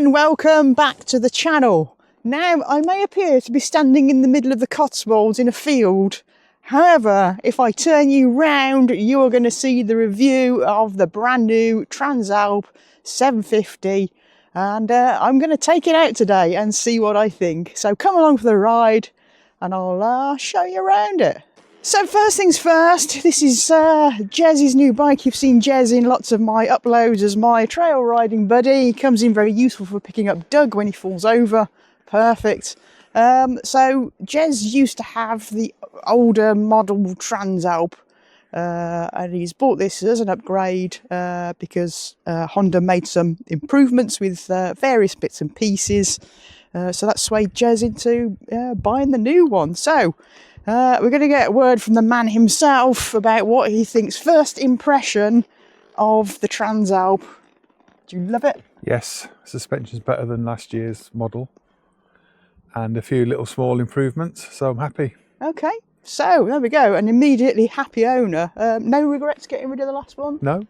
and welcome back to the channel. Now, I may appear to be standing in the middle of the Cotswolds in a field. However, if I turn you round, you are going to see the review of the brand new Transalp 750. And I'm going to take it out today and see what I think. So come along for the ride and I'll show you around it. So first things first, this is Jez's new bike. You've seen Jez in lots of my uploads as my trail riding buddy. He comes in very useful for picking up Doug when he falls over. Perfect. So Jez used to have the older model Transalp and he's bought this as an upgrade because Honda made some improvements with various bits and pieces. So that swayed Jez into buying the new one. So we're going to get a word from the man himself about what he thinks. First impression of the Transalp. Do you love it? Yes, suspension's better than last year's model and a few little small improvements, so I'm happy. Okay, so there we go, an immediately happy owner. No regrets getting rid of the last one? No.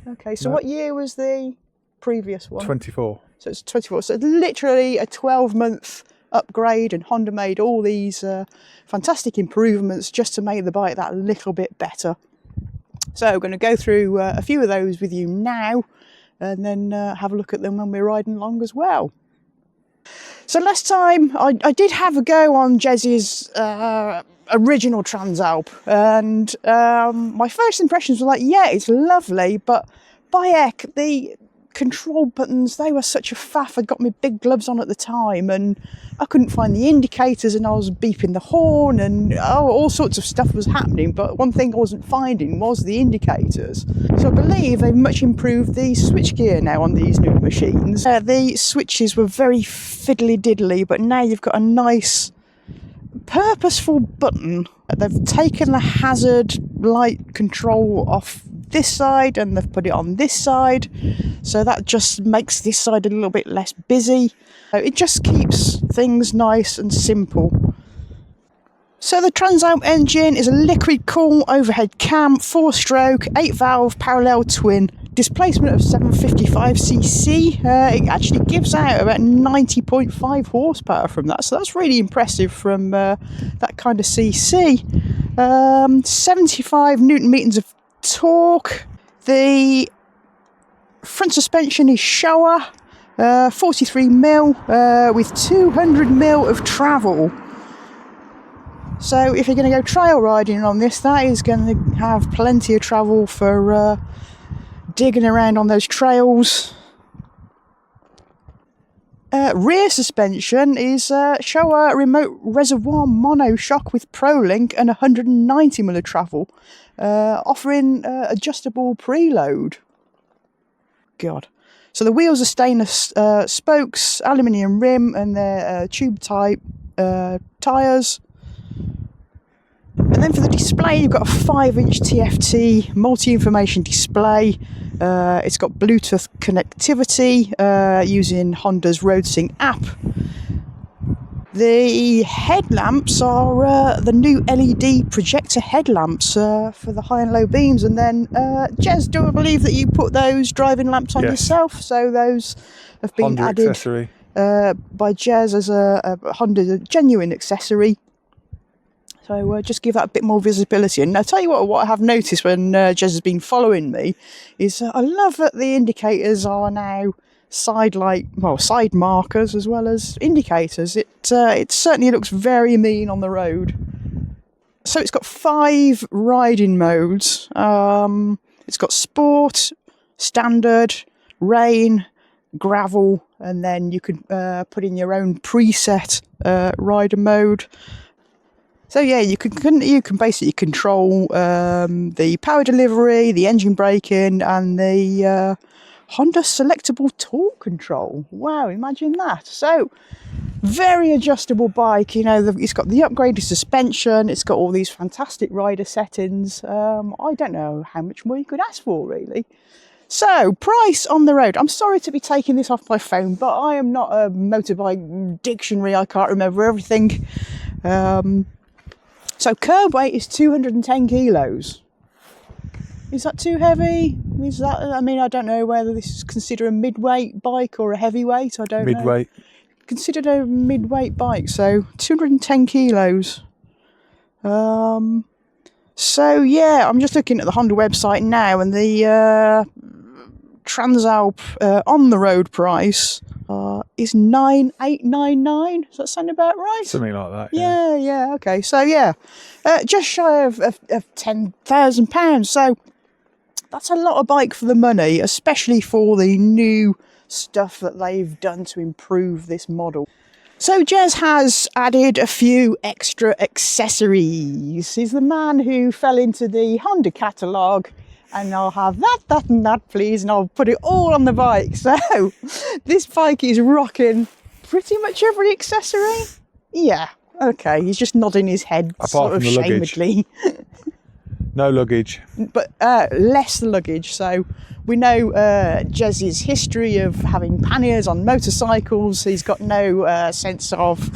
Okay, so no. What year was the previous one? 24. So it's 24, so it's literally a 12-month upgrade, and Honda made all these fantastic improvements just to make the bike that little bit better. So we're going to go through a few of those with you now and then have a look at them when we're riding along as well. So last time I did have a go on Jez's original Transalp, and my first impressions were like, yeah, it's lovely, but by heck, the control buttons, they were such a faff. I'd got my big gloves on at the time and I couldn't find the indicators, and I was beeping the horn and all sorts of stuff was happening, but one thing I wasn't finding was the indicators. So I believe they've much improved the switchgear now on these new machines. The switches were very fiddly diddly, but now you've got a nice purposeful button. They've taken the hazard light control off this side and they've put it on this side, so that just makes this side a little bit less busy. It just keeps things nice and simple. So the Transalp engine is a liquid cool overhead cam, 4-stroke, 8-valve parallel twin, displacement of 755cc. It actually gives out about 90.5 horsepower from that, so that's really impressive from that kind of cc. 75 newton meters of torque. The front suspension is Showa, 43mm with 200mm of travel. So if you're going to go trail riding on this, that is going to have plenty of travel for digging around on those trails. Rear suspension is Showa remote reservoir monoshock with ProLink and 190mm of travel, offering adjustable preload. God. So the wheels are stainless spokes, aluminium rim, and they're tube type tyres. And then for the display, you've got a 5-inch TFT multi-information display. It's got Bluetooth connectivity using Honda's RoadSync app. The headlamps are the new LED projector headlamps for the high and low beams. And then, Jez, do I believe that you put those driving lamps on yourself? So those have been Honda added accessory. By Jez as a Honda genuine accessory. So just give that a bit more visibility. And I'll tell you what I have noticed when Jez has been following me is I love that the indicators are now side markers as well as indicators. It certainly looks very mean on the road. So it's got 5 riding modes. It's got sport, standard, rain, gravel, and then you can put in your own preset rider mode. So yeah, you can basically control the power delivery, the engine braking, and the Honda selectable torque control. Wow, imagine that. So very adjustable bike. You know, it's got the upgraded suspension. It's got all these fantastic rider settings. I don't know how much more you could ask for, really. So, price on the road. I'm sorry to be taking this off my phone, but I am not a motorbike dictionary. I can't remember everything. So curb weight is 210 kilos. Is that too heavy? Is that? I mean, I don't know whether this is considered a mid-weight bike or a heavyweight. I don't know. Midweight. Considered a mid-weight bike, so 210 kilos. So yeah, I'm just looking at the Honda website now, and the Transalp on the road price is 9,899. Does that sound about right? Something like that. Yeah. Okay. So yeah, just shy of £10,000. So that's a lot of bike for the money, especially for the new stuff that they've done to improve this model. So Jez has added a few extra accessories. He's the man who fell into the Honda catalogue, and I'll have that and that please, and I'll put it all on the bike. So this bike is rocking pretty much every accessory. Yeah, okay, he's just nodding his head Apart sort of from the luggage. shamedly. No luggage. But less luggage. So we know Jez's history of having panniers on motorcycles. He's got no sense of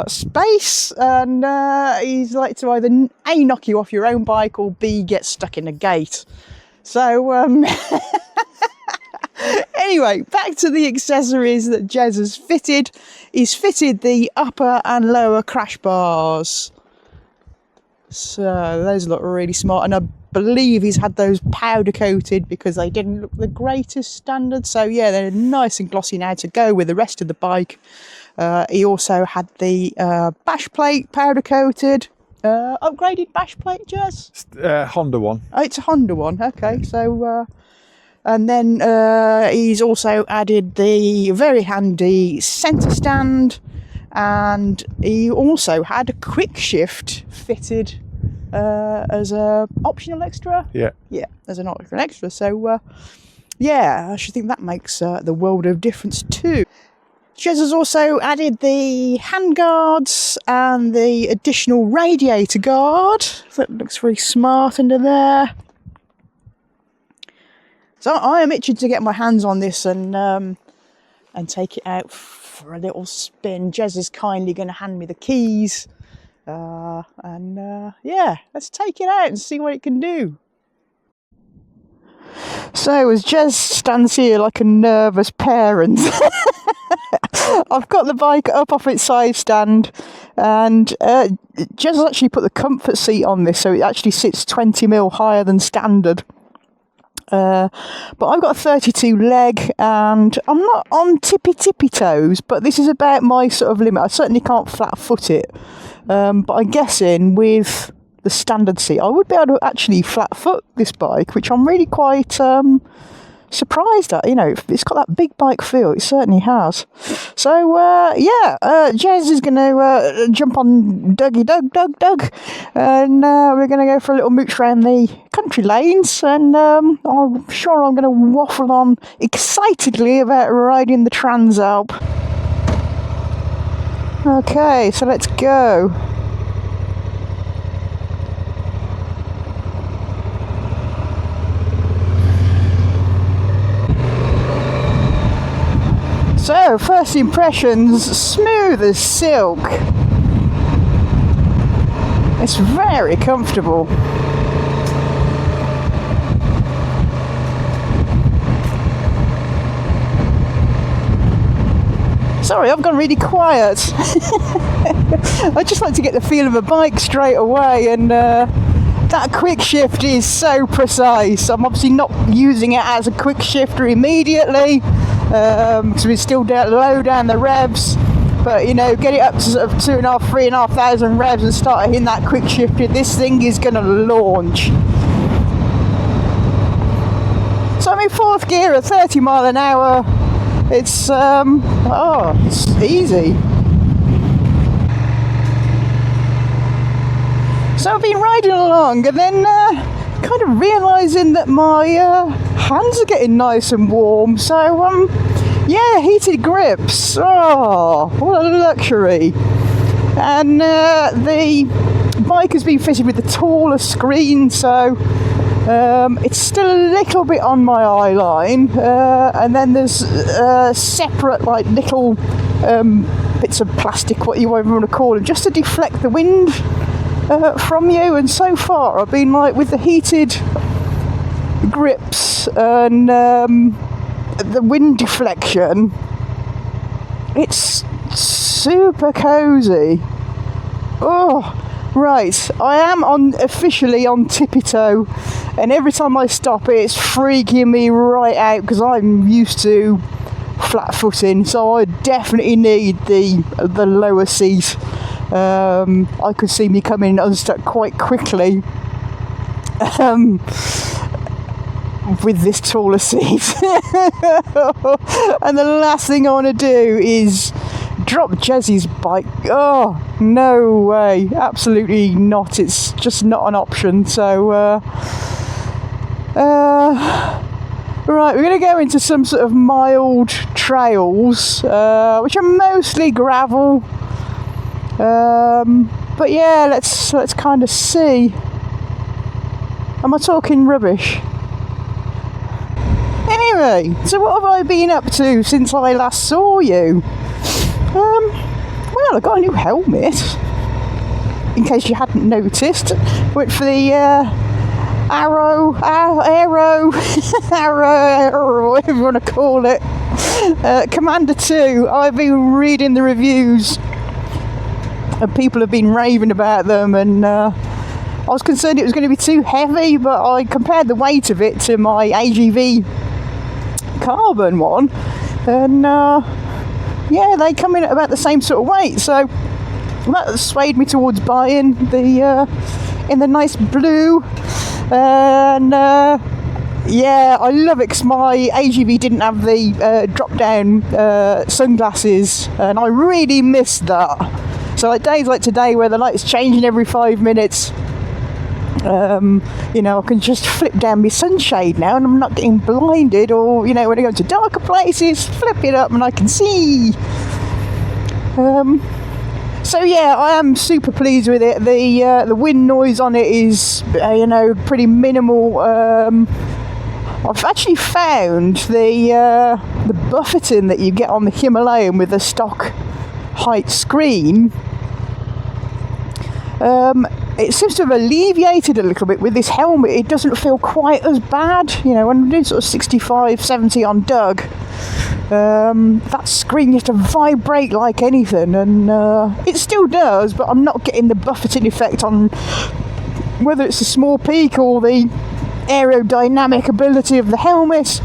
space, and he's like to either A, knock you off your own bike, or B, get stuck in a gate. So anyway, back to the accessories that Jez has fitted. He's fitted the upper and lower crash bars. So those look really smart, and I believe he's had those powder coated because they didn't look the greatest standard. So yeah, they're nice and glossy now to go with the rest of the bike. He also had the bash plate powder coated. Upgraded bash plate, Jez? Honda one. Oh, it's a Honda one. Okay, so and then he's also added the very handy centre stand. And he also had a quick shift fitted as a optional extra. Yeah, as an optional extra. So yeah, I should think that makes the world of difference too. Jez has also added the handguards and the additional radiator guard. That looks very smart under there. So I am itching to get my hands on this and take it out for a little spin. Jez is kindly going to hand me the keys, and yeah, let's take it out and see what it can do. So as Jez stands here like a nervous parent, I've got the bike up off its side stand, and Jez has actually put the comfort seat on this, so it actually sits 20mm higher than standard. But I've got a 32 leg, and I'm not on tippy toes, but this is about my sort of limit. I certainly can't flat foot it, but I'm guessing with the standard seat I would be able to actually flat foot this bike, which I'm really quite surprised at. You know, it's got that big bike feel, it certainly has. So yeah, Jez is going to jump on Doug, and we're going to go for a little mooch around the country lanes, and I'm sure I'm going to waffle on excitedly about riding the Transalp. Okay, so let's go. So, first impressions, smooth as silk. It's very comfortable. Sorry, I've gone really quiet. I just like to get the feel of a bike straight away, and that quick shift is so precise. I'm obviously not using it as a quick shifter immediately, because we're still low down the revs, but you know, get it up to sort of 2,500, 3,500 revs and start hitting that quick shifter, this thing is going to launch. So I'm in fourth gear at 30 mile an hour. It's it's easy. So I've been riding along, and then kind of realising that my hands are getting nice and warm. So yeah, heated grips. Oh, what a luxury! And the bike has been fitted with the taller screen, so it's still a little bit on my eye line, and then there's separate like little bits of plastic, what you want to call them, just to deflect the wind from you. And so far I've been like with the heated grips and the wind deflection, it's super cozy. Oh, right, I am officially on tippy toe, and every time I stop it's freaking me right out because I'm used to flat footing, so I definitely need the lower seat. I could see me coming unstuck quite quickly with this taller seat. And the last thing I want to do is drop Jezzy's bike. Oh, no way, absolutely not. It's just not an option. So right, we're going to go into some sort of mild trails, which are mostly gravel. But yeah, let's kind of see. Am I talking rubbish? Anyway, so what have I been up to since I last saw you? Well, I got a new helmet, in case you hadn't noticed. Went for the Arrow, whatever you want to call it, Commander 2. I've been reading the reviews, and people have been raving about them, and I was concerned it was going to be too heavy, but I compared the weight of it to my AGV carbon one, and yeah, they come in at about the same sort of weight, so that swayed me towards buying the in the nice blue. And yeah, I love it because my AGV didn't have the drop down sunglasses, and I really missed that. So like days like today where the light's changing every 5 minutes, you know, I can just flip down my sunshade now and I'm not getting blinded, or, you know, when I go to darker places, flip it up and I can see. So yeah, I am super pleased with it. The wind noise on it is, you know, pretty minimal. I've actually found the buffeting that you get on the Himalayan with the stock height screen, it seems to have alleviated a little bit with this helmet. It doesn't feel quite as bad. You know, when I'm doing sort of 65, 70 on Doug, that screen used to vibrate like anything, and it still does, but I'm not getting the buffeting effect on whether it's the small peak or the aerodynamic ability of the helmet.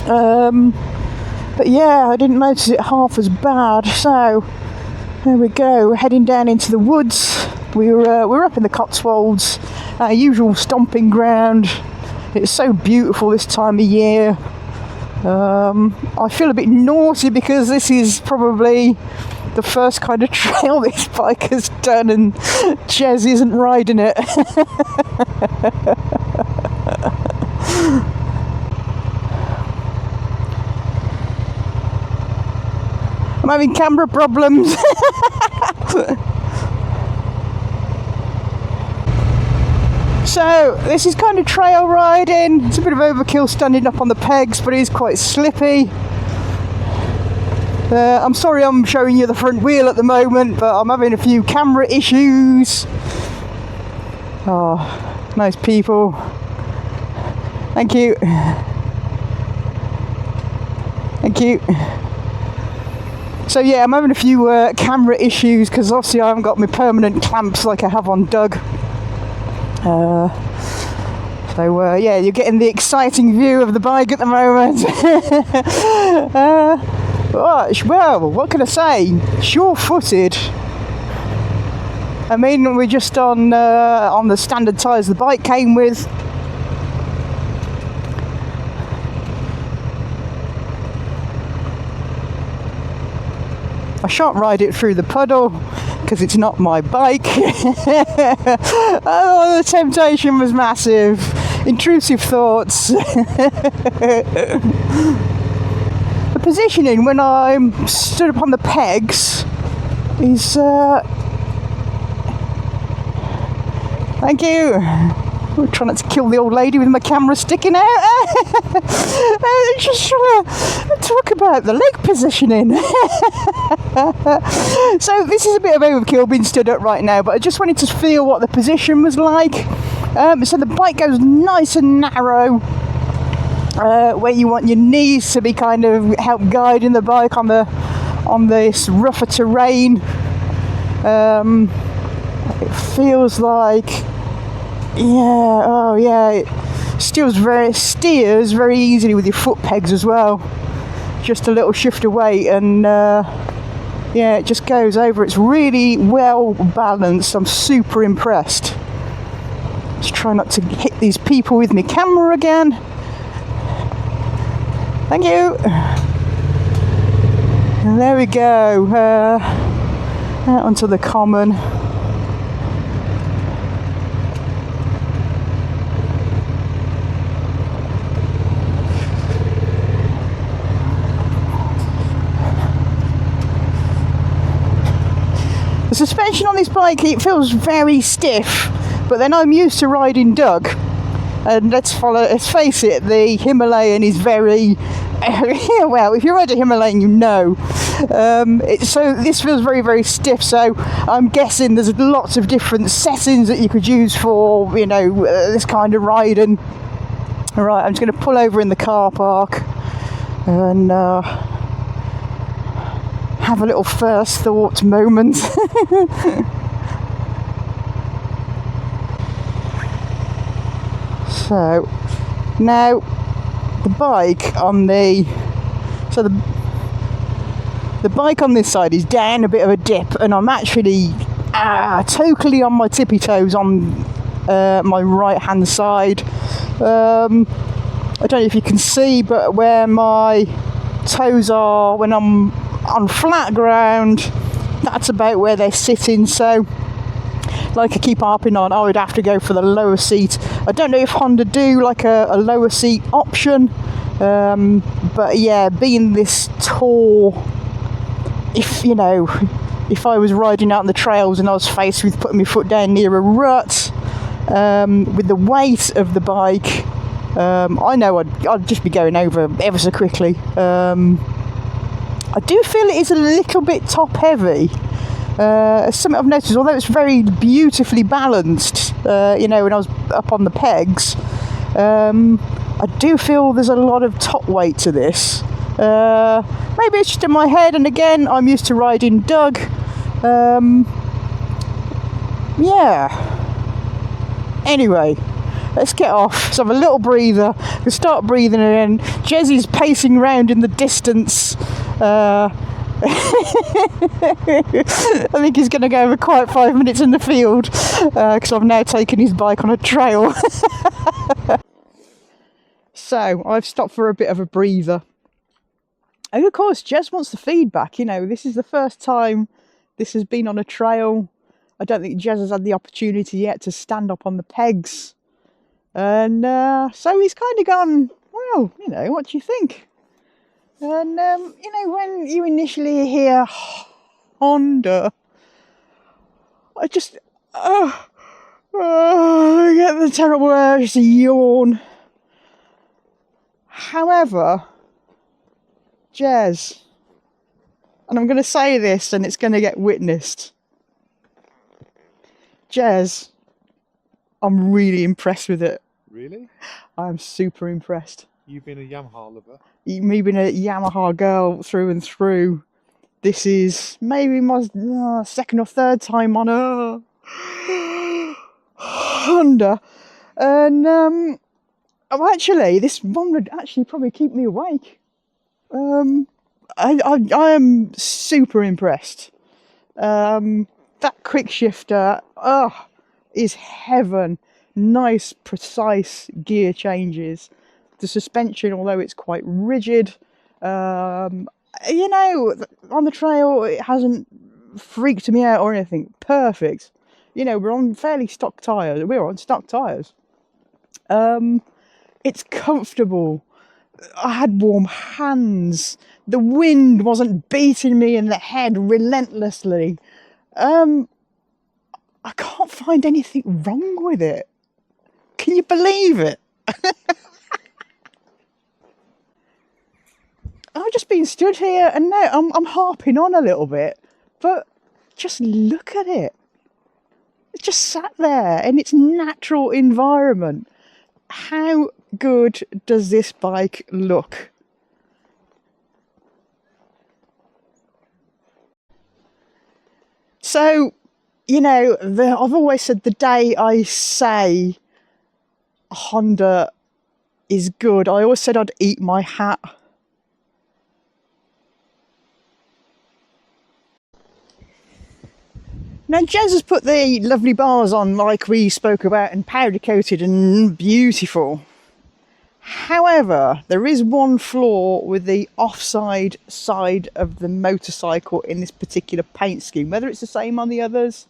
But yeah, I didn't notice it half as bad. So there we go, we're heading down into the woods. We're up in the Cotswolds, our usual stomping ground. It's so beautiful this time of year. I feel a bit naughty because this is probably the first kind of trail this bike has done, and Jez isn't riding it. I'm having camera problems. So this is kind of trail riding. It's a bit of overkill standing up on the pegs, but it is quite slippy. I'm sorry I'm showing you the front wheel at the moment, but I'm having a few camera issues. Oh, nice people. Thank you. Thank you. So yeah, I'm having a few camera issues because obviously I haven't got my permanent clamps like I have on Doug. So yeah, you're getting the exciting view of the bike at the moment. Well, what can I say? Sure-footed. I mean, we're just on the standard tyres the bike came with. I shan't ride it through the puddle because it's not my bike. Oh, the temptation was massive. Intrusive thoughts. The positioning when I'm stood up on the pegs is... Thank you. I'm trying not to kill the old lady with my camera sticking out. Just trying to talk about the leg positioning. So this is a bit of overkill being stood up right now, but I just wanted to feel what the position was like. So the bike goes nice and narrow, where you want your knees to be kind of help guiding the bike on this rougher terrain. It feels like, it steers very easily with your foot pegs as well. Just a little shift of weight and it just goes over. It's really well balanced. I'm super impressed. Just try not to hit these people with my camera again. Thank you. And there we go. Out onto the common. The suspension on this bike, it feels very stiff, but then I'm used to riding Doug, and let's face it, the Himalayan is very well, if you ride a Himalayan, you know. So this feels very, very stiff, so I'm guessing there's lots of different settings that you could use for, this kind of riding. Alright, I'm just going to pull over in the car park and have a little first thought moment. So now the bike on the bike on this side is down a bit of a dip, and I'm actually totally on my tippy toes on my right hand side. I don't know if you can see, but where my toes are when I'm on flat ground, that's about where they're sitting. So like I keep harping on, I would have to go for the lower seat. I don't know if Honda do like a lower seat option, but yeah, being this tall, if I was riding out on the trails and I was faced with putting my foot down near a rut, with the weight of the bike, I know I'd just be going over ever so quickly. I do feel it is a little bit top heavy. Something I've noticed, although it's very beautifully balanced, when I was up on the pegs, I do feel there's a lot of top weight to this. Maybe it's just in my head, and again, I'm used to riding Doug. Anyway, let's get off. Let's have a little breather. We'll start breathing again. Jezzy's pacing around in the distance. I think he's going to go over quite 5 minutes in the field, because I've now taken his bike on a trail. So I've stopped for a bit of a breather, and of course Jez wants the feedback. This is the first time this has been on a trail. I don't think Jez has had the opportunity yet to stand up on the pegs, and so he's kind of gone, well, what do you think? And, when you initially hear Honda, I just, I get the terrible urge to yawn. However, Jez, and I'm going to say this and it's going to get witnessed, Jez, I'm really impressed with it. Really? I'm super impressed. You've been a Yamaha lover? Me being a Yamaha girl through and through, this is maybe my second or third time on a Honda, and this one would actually probably keep me awake. I am super impressed. That quick shifter, is heaven. Nice, precise gear changes. The suspension, although it's quite rigid, on the trail, it hasn't freaked me out or anything. Perfect. We're on fairly stock tyres. We're on stock tyres. It's comfortable. I had warm hands. The wind wasn't beating me in the head relentlessly. I can't find anything wrong with it. Can you believe it? I've just been stood here and now I'm harping on a little bit, but just look at it. It just sat there in its natural environment. How good does this bike look? So, you know, I've always said the day I say a Honda is good, I always said I'd eat my hat. Now, Jez has put the lovely bars on like we spoke about, and powder coated and beautiful. However, there is one flaw with the offside side of the motorcycle in this particular paint scheme, whether it's the same on the others.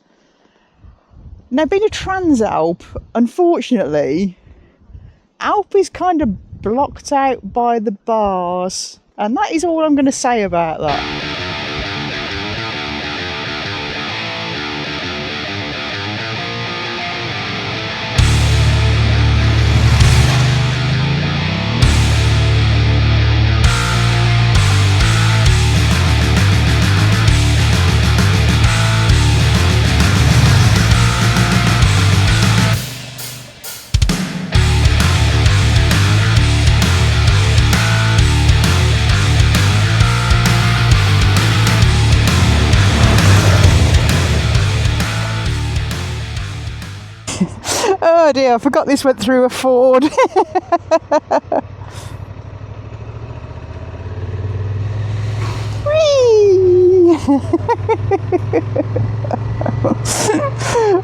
Now, being a Transalp, unfortunately, Alp is kind of blocked out by the bars, and that is all I'm going to say about that. Oh dear, I forgot this went through a Ford. Whee!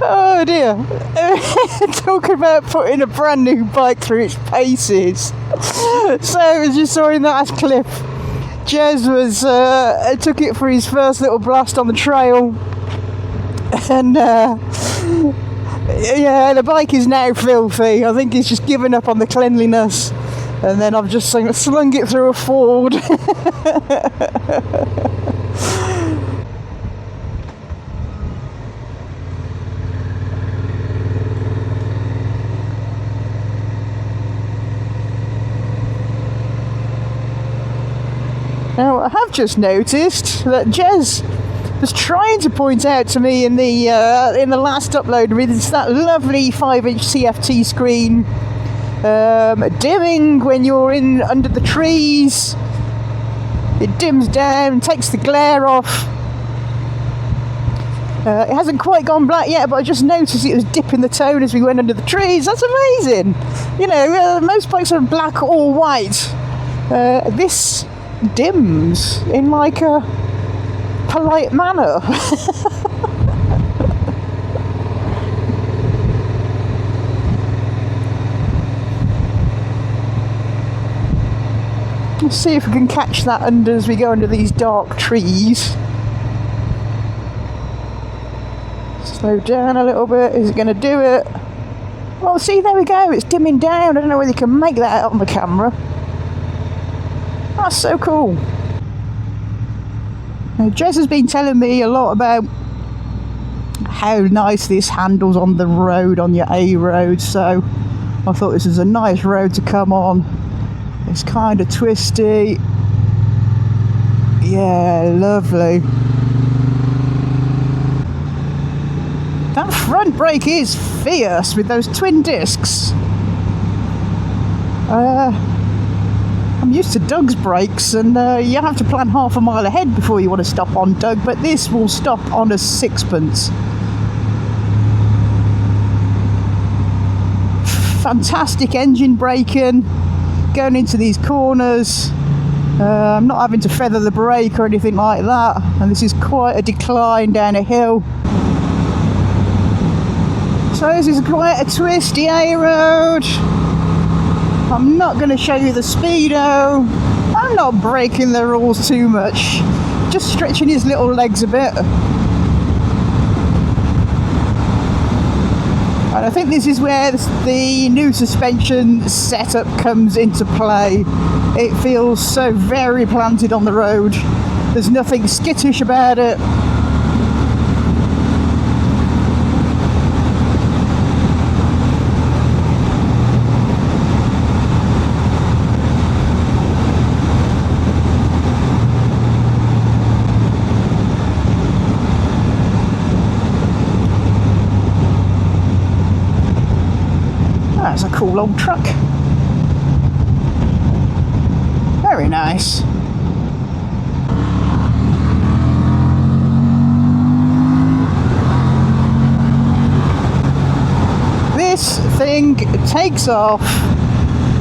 Oh dear. Talk about putting a brand new bike through its paces. So, as you saw in that last clip, Jez took it for his first little blast on the trail. And yeah, the bike is now filthy. I think he's just given up on the cleanliness. And then I've just slung it through a Ford. Now, I have just noticed that Jez was trying to point out to me in the last upload with that lovely 5-inch CFT screen, dimming when you're in under the trees. It dims down, takes the glare off. It hasn't quite gone black yet, but I just noticed it was dipping the tone as we went under the trees. That's amazing. You know, most bikes are black or white. This dims in like a polite manner. Let's see if we can catch that as we go under these dark trees. Slow down a little bit. Is it going to do it? Well, see, there we go. It's dimming down. I don't know whether you can make that out on the camera. That's so cool. Now, Jez has been telling me a lot about how nice this handles on the road, on your A road, so I thought this was a nice road to come on. It's kind of twisty. Yeah, lovely. That front brake is fierce with those twin discs. I'm used to Doug's brakes, and you have to plan half a mile ahead before you want to stop on Doug, but this will stop on a sixpence. Fantastic engine braking, going into these corners. I'm not having to feather the brake or anything like that, and this is quite a decline down a hill. So this is quite a twisty A road. I'm not going to show you the speedo. I'm not breaking the rules too much, just stretching his little legs a bit. And I think this is where the new suspension setup comes into play. It feels so very planted on the road. There's nothing skittish about it. That's a cool old truck. Very nice. This thing takes off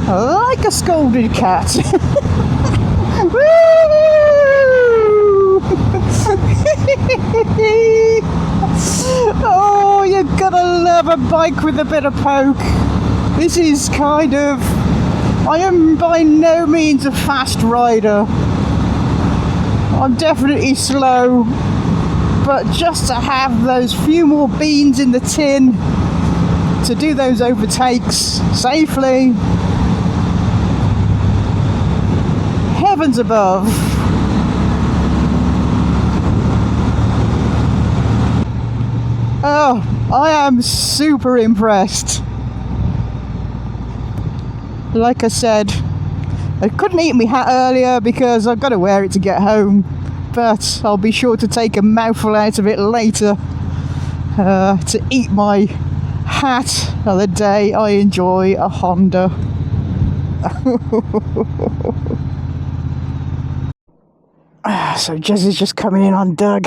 like a scolded cat. Woo! Oh, you've gotta love a bike with a bit of poke. This is kind of... I am by no means a fast rider. I'm definitely slow. But just to have those few more beans in the tin to do those overtakes safely. Heavens above. Oh, I am super impressed. Like I said, I couldn't eat my hat earlier because I've got to wear it to get home, but I'll be sure to take a mouthful out of it later to eat my hat of the day I enjoy a Honda. So Jez is just coming in on Doug.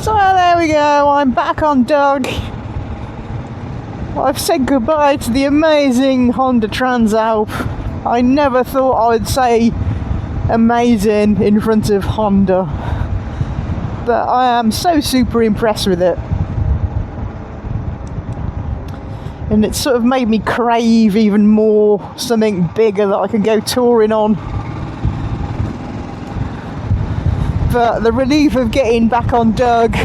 So there we go, I'm back on Doug. I've said goodbye to the amazing Honda Transalp. I never thought I would say amazing in front of Honda, but I am so super impressed with it. And it sort of made me crave even more something bigger that I can go touring on. But the relief of getting back on Doug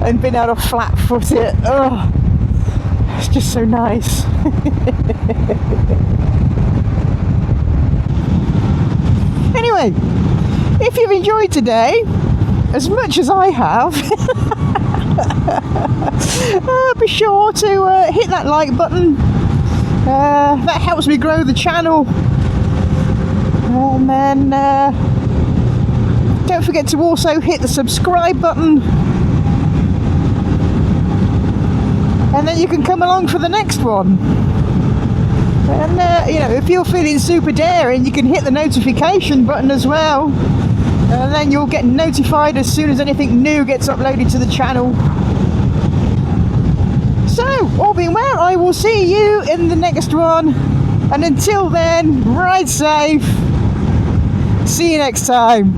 and being able to flat foot it, oh, it's just so nice. Anyway, if you've enjoyed today as much as I have, be sure to hit that like button. That helps me grow the channel. And then don't forget to also hit the subscribe button. And then you can come along for the next one. And you know, if you're feeling super daring, you can hit the notification button as well. And then you'll get notified as soon as anything new gets uploaded to the channel. So, all being well, I will see you in the next one. And until then, ride safe. See you next time.